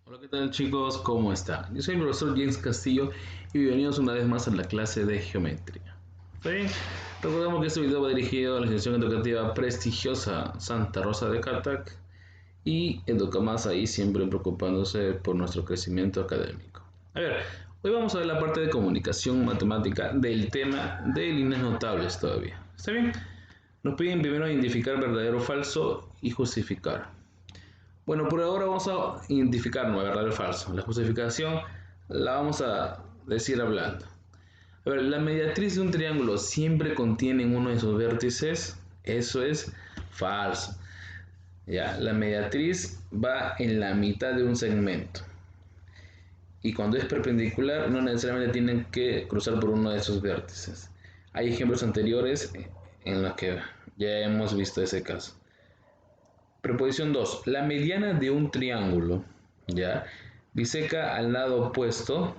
Hola, ¿qué tal chicos? ¿Cómo están? Yo soy el profesor James Castillo y bienvenidos una vez más a la clase de geometría. ¿Está bien? Recordamos que este video va dirigido a la institución educativa prestigiosa Santa Rosa de Catac y Educamás ahí siempre preocupándose por nuestro crecimiento académico. A ver, hoy vamos a ver la parte de comunicación matemática del tema de líneas notables todavía. ¿Está bien? Nos piden primero identificar verdadero o falso y justificar. Bueno, por ahora vamos a identificar no verdadero o falso. La justificación la vamos a decir hablando. A ver, la mediatriz de un triángulo siempre contiene uno de sus vértices. Eso es falso. Ya, la mediatriz va en la mitad de un segmento. Y cuando es perpendicular, no necesariamente tienen que cruzar por uno de sus vértices. Hay ejemplos anteriores en los que ya hemos visto ese caso. Preposición 2. La mediana de un triángulo, ¿ya? Biseca al lado opuesto.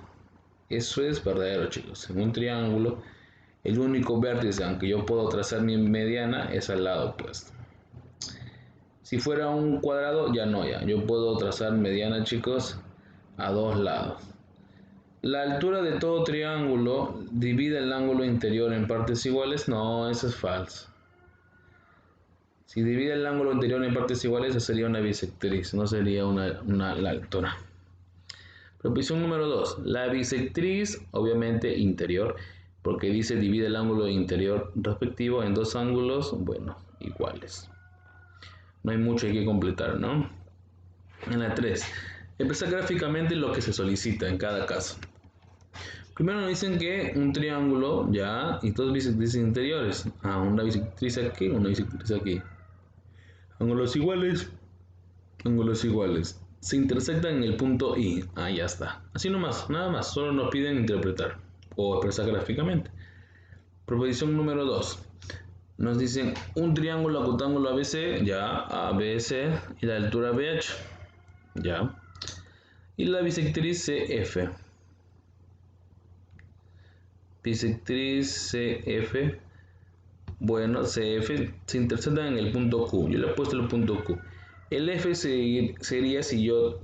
Eso es verdadero, chicos. En un triángulo, el único vértice, aunque yo puedo trazar mi mediana, es al lado opuesto. Si fuera un cuadrado, ya no, ya. Yo puedo trazar mediana, chicos, a dos lados. La altura de todo triángulo divide el ángulo interior en partes iguales. No, eso es falso. Si divide el ángulo interior en partes iguales, eso sería una bisectriz, no sería la altura. Proposición número 2. La bisectriz, obviamente interior, porque dice divide el ángulo interior respectivo en dos ángulos, bueno, iguales. No hay mucho que completar, ¿no? En la 3. Expresar gráficamente lo que se solicita en cada caso. Primero nos dicen que un triángulo, ya, y dos bisectrices interiores. Una bisectriz aquí, una bisectriz aquí. Ángulos iguales, ángulos iguales. Se intersectan en el punto I. Ya está. Así nomás, nada más. Solo nos piden interpretar o expresar gráficamente. Proposición número 2. Nos dicen un triángulo acutángulo ABC, ya, ABC, y la altura BH, ya. Y la bisectriz CF. Bisectriz CF. Bueno, CF se intersectan en el punto Q. Yo le he puesto el punto Q. El F sería si yo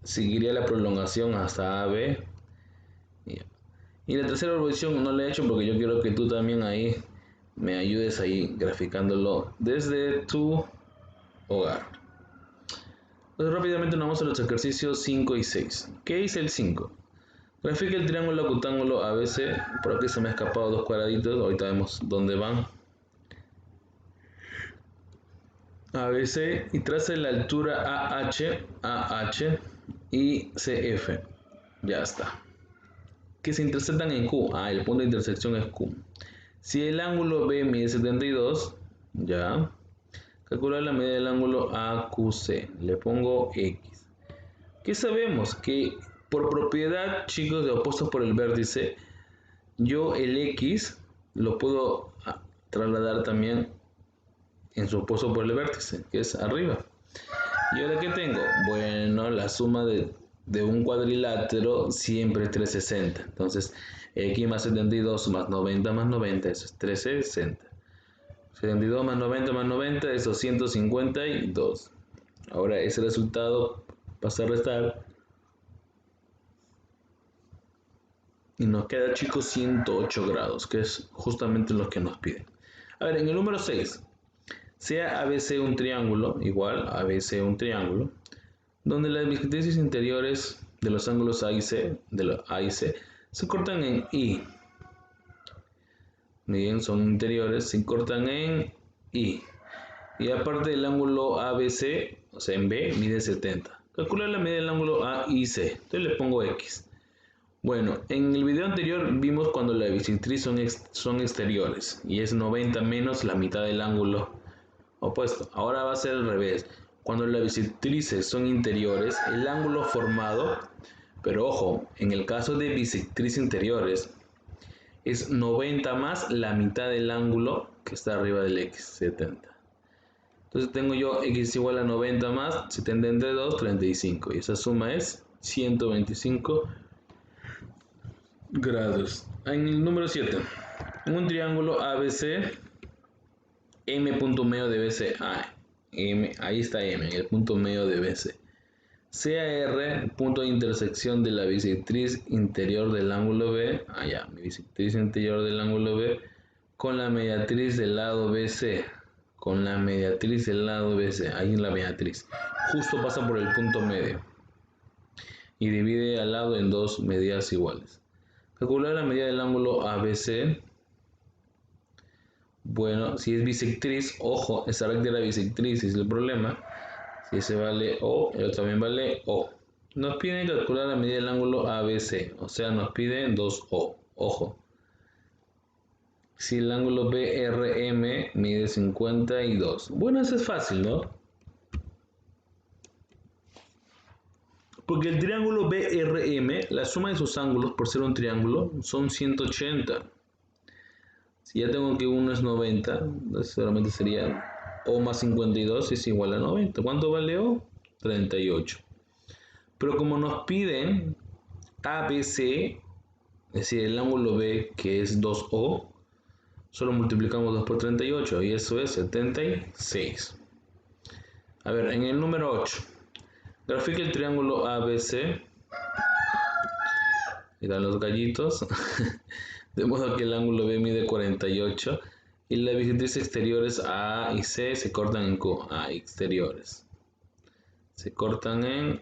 seguiría la prolongación hasta AB. Y la tercera proposición no la he hecho porque yo quiero que tú también ahí me ayudes ahí graficándolo desde tu hogar. Entonces rápidamente nos vamos a los ejercicios 5 y 6. ¿Qué dice el 5? Grafica el triángulo acutángulo ABC. Por aquí se me han escapado dos cuadraditos. Ahorita vemos dónde van. ABC y traza la altura AH y CF. Ya está. Que se intersectan en Q. El punto de intersección es Q. Si el ángulo B mide 72, ya. Calcular la medida del ángulo AQC. Le pongo X. ¿Qué sabemos? Que por propiedad, chicos, de opuestos por el vértice, yo el X lo puedo trasladar también en su opuesto por el vértice, que es arriba. ¿Y ahora qué tengo? Bueno, la suma de un cuadrilátero siempre es 360. Entonces, x más 72 más 90 más 90, eso es 360. 72 más 90 más 90 es 252. Ahora ese resultado pasa a restar. Y nos queda, chicos, 108 grados, que es justamente lo que nos piden. A ver, en el número 6. Sea ABC un triángulo, igual ABC un triángulo, donde las bisectrices interiores de los ángulos A y C, se cortan en I. Bien, son interiores, se cortan en I. Y aparte el ángulo ABC, o sea en B, mide 70. Calcular la medida del ángulo A y C. Entonces le pongo X. Bueno, en el video anterior vimos cuando las bisectrices son exteriores y es 90 menos la mitad del ángulo opuesto. Ahora va a ser al revés. Cuando las bisectrices son interiores, el ángulo formado, pero ojo, en el caso de bisectrices interiores, es 90 más la mitad del ángulo que está arriba del x, 70. Entonces tengo yo x igual a 90 más 70 entre 2, 35. Y esa suma es 125 grados. En el número 7, en un triángulo ABC, M punto medio de BC. M, ahí está M, en el punto medio de BC. CAR, punto de intersección de la bisectriz interior del ángulo B, mi bisectriz interior del ángulo B, con la mediatriz del lado BC, ahí en la mediatriz, justo pasa por el punto medio y divide al lado en dos medidas iguales. Calcular la medida del ángulo ABC. Bueno, si es bisectriz, ojo, esa recta era bisectriz, es el problema. Si ese vale O, el otro también vale O. Nos piden calcular la medida del ángulo ABC, o sea, nos piden 2O. Ojo. Si el ángulo BRM mide 52. Bueno, eso es fácil, ¿no? Porque el triángulo BRM, la suma de sus ángulos, por ser un triángulo, son 180. Si ya tengo que uno es 90, entonces solamente sería O más 52 es igual a 90. ¿Cuánto vale O? 38. Pero como nos piden ABC, es decir, el ángulo B que es 2O, solo multiplicamos 2 por 38 y eso es 76. A ver, en el número 8, grafica el triángulo ABC. Miran los gallitos. De modo que el ángulo B mide 48 y las bisectrices exteriores A y C se cortan en Q. Exteriores. Se cortan en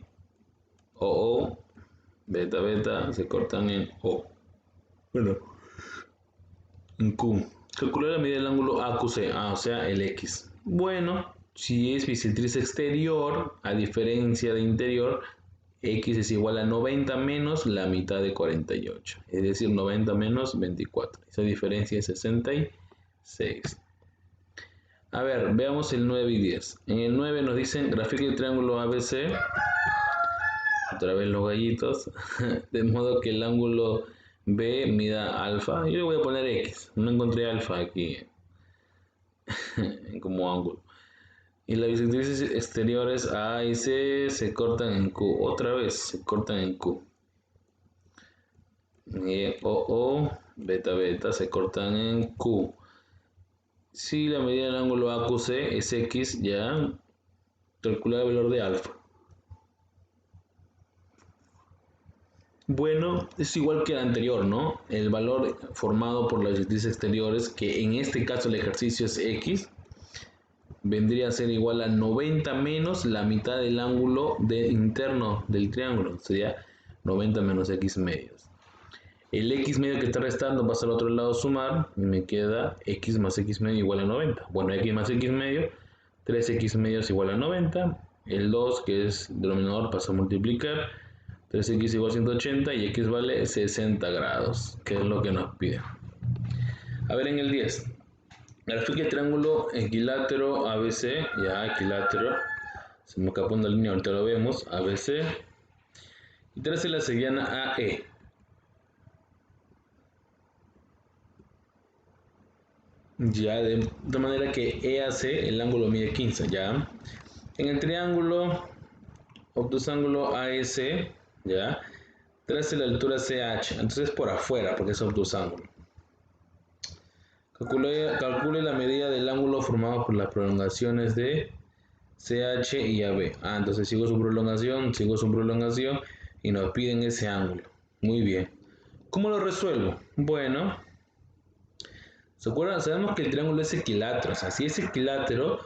OO, beta, beta, se cortan en O. Bueno, en Q. Calcular la medida del ángulo AQC, o sea, el X. Bueno, si es bisectriz exterior, a diferencia de interior, X es igual a 90 menos la mitad de 48, es decir, 90 menos 24. Esa diferencia es 66. A ver, veamos el 9 y 10. En el 9 nos dicen, grafica el triángulo ABC, otra vez los gallitos, de modo que el ángulo B mida alfa. Yo le voy a poner X, no encontré alfa aquí como ángulo. Y las bisectrices exteriores A y C se cortan en Q. Otra vez se cortan en Q. Y OO, beta, beta se cortan en Q. Si la medida del ángulo AQC es X, ya calcula el valor de alfa. Bueno, es igual que el anterior, ¿no? El valor formado por las bisectrices exteriores, que en este caso el ejercicio es X, vendría a ser igual a 90 menos la mitad del ángulo interno del triángulo. Sería 90 menos X medios. El X medio que está restando pasa al otro lado a sumar y me queda X más X medio igual a 90. Bueno, X más X medio, 3X medios igual a 90. El 2, que es denominador, pasa a multiplicar. 3X igual a 180 y X vale 60 grados, que es lo que nos pide. A ver, en el 10. Grafica el triángulo equilátero ABC, equilátero, se me escapó una línea, ahorita lo vemos, ABC, y trace la seriana AE. De manera que EAC, el ángulo mide 15, En el triángulo, obtusángulo AEC, trace la altura CH, entonces por afuera, porque es obtusángulo. Calcule la medida del ángulo formado por las prolongaciones de CH y AB. Entonces sigo su prolongación y nos piden ese ángulo. Muy bien. ¿Cómo lo resuelvo? Bueno, ¿se acuerdan? Sabemos que el triángulo es equilátero. O sea, si es equilátero,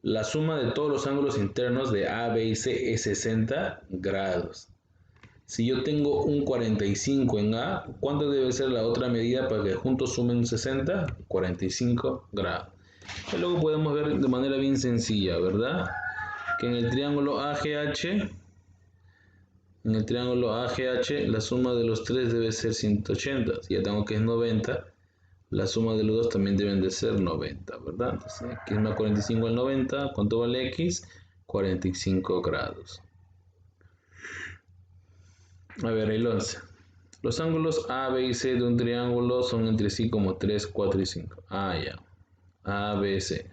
la suma de todos los ángulos internos de A, B y C es 60 grados. Si yo tengo un 45 en A, ¿cuánto debe ser la otra medida para que juntos sumen 60? 45 grados. Y luego podemos ver de manera bien sencilla, ¿verdad? Que en el triángulo AGH, la suma de los tres debe ser 180. Si ya tengo que es 90, la suma de los dos también deben de ser 90, ¿verdad? Entonces, X más 45 al 90, ¿cuánto vale X? 45 grados. A ver, el 11. Los ángulos A, B y C de un triángulo son entre sí como 3, 4 y 5. A, B, C.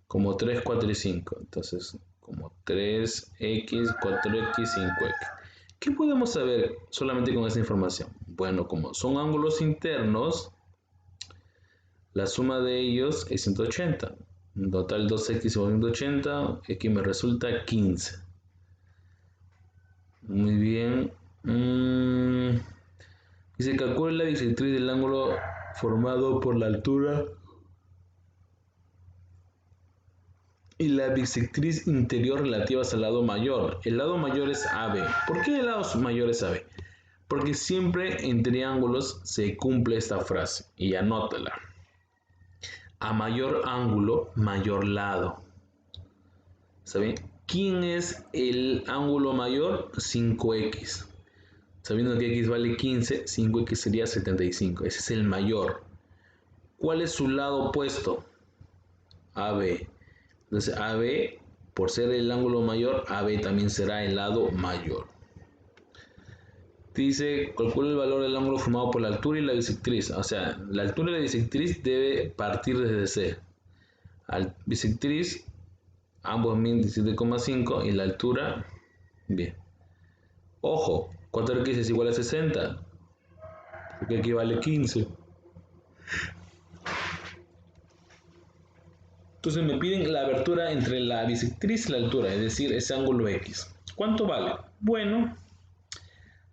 Como 3, 4 y 5. Entonces, como 3X, 4X, 5X. ¿Qué podemos saber solamente con esta información? Bueno, como son ángulos internos, la suma de ellos es 180. En total 2X igual a 180, X me resulta 15. Muy bien. Dice, calcula la bisectriz del ángulo formado por la altura y la bisectriz interior relativas al lado mayor. El lado mayor es AB. ¿Por qué el lado mayor es AB? Porque siempre en triángulos se cumple esta frase y anótala. A mayor ángulo, mayor lado. ¿Saben? ¿Quién es el ángulo mayor? 5x. Sabiendo que x vale 15, 5x sería 75. Ese es el mayor. ¿Cuál es su lado opuesto? AB. Entonces AB, por ser el ángulo mayor, AB también será el lado mayor. Dice, calcula el valor del ángulo formado por la altura y la bisectriz. O sea, la altura y la bisectriz debe partir desde C. Bisectriz, ambos miden 17,5 y la altura, bien. Ojo, 4x es igual a 60, porque aquí vale 15. Entonces me piden la abertura entre la bisectriz y la altura, es decir, ese ángulo X. ¿Cuánto vale? Bueno,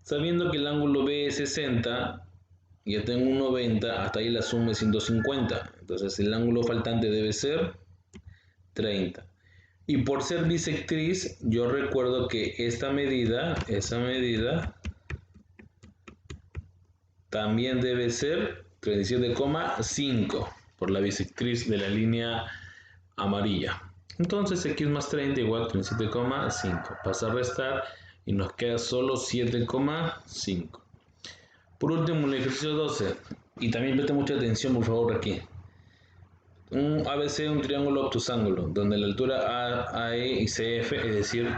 sabiendo que el ángulo B es 60, ya tengo un 90, hasta ahí la suma es 150. Entonces el ángulo faltante debe ser 30. Y por ser bisectriz, yo recuerdo que esa medida también debe ser 37,5 por la bisectriz de la línea amarilla. Entonces x más 30 igual a 37,5. Pasa a restar y nos queda solo 7,5. Por último, el ejercicio 12. Y también preste mucha atención, por favor, aquí. Un ABC, un triángulo obtusángulo, donde la altura AE y CF, es decir,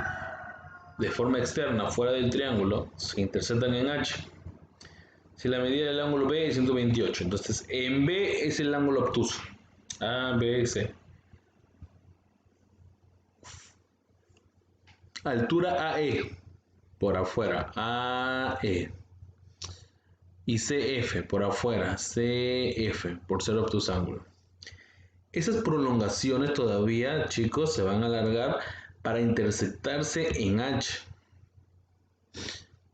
de forma externa, fuera del triángulo, se intersectan en H. Si la medida del ángulo B es 128, entonces en B es el ángulo obtuso. A, B, C. Altura AE, por afuera, AE. Y CF, por afuera, CF, por ser obtusángulo. Esas prolongaciones todavía, chicos, se van a alargar para intersectarse en H.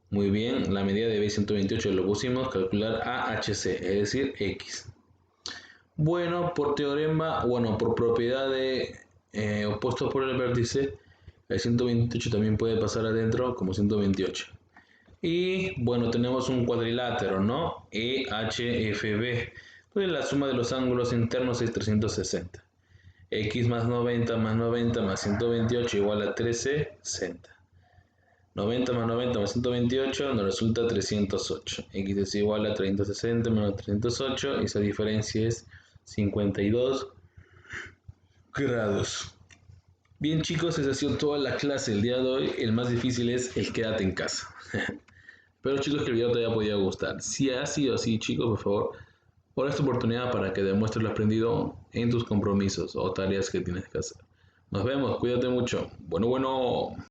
Muy bien, la medida de B 128 lo pusimos, calcular AHC, es decir, X. Bueno, por propiedad de opuestos por el vértice, el 128 también puede pasar adentro como 128. Y bueno, tenemos un cuadrilátero, ¿no? EHFB. Pues la suma de los ángulos internos es 360. X más 90 más 90 más 128 igual a 1360. 90 más 90 más 128 nos resulta 308. X es igual a 360 menos 308 y esa diferencia es 52 grados. Bien chicos, esa ha sido toda la clase del día de hoy. El más difícil es el quédate en casa. Espero chicos que el video te haya podido gustar. Si ha sido así chicos, por favor, ahora es tu oportunidad para que demuestres lo aprendido en tus compromisos o tareas que tienes que hacer. Nos vemos, cuídate mucho. Bueno.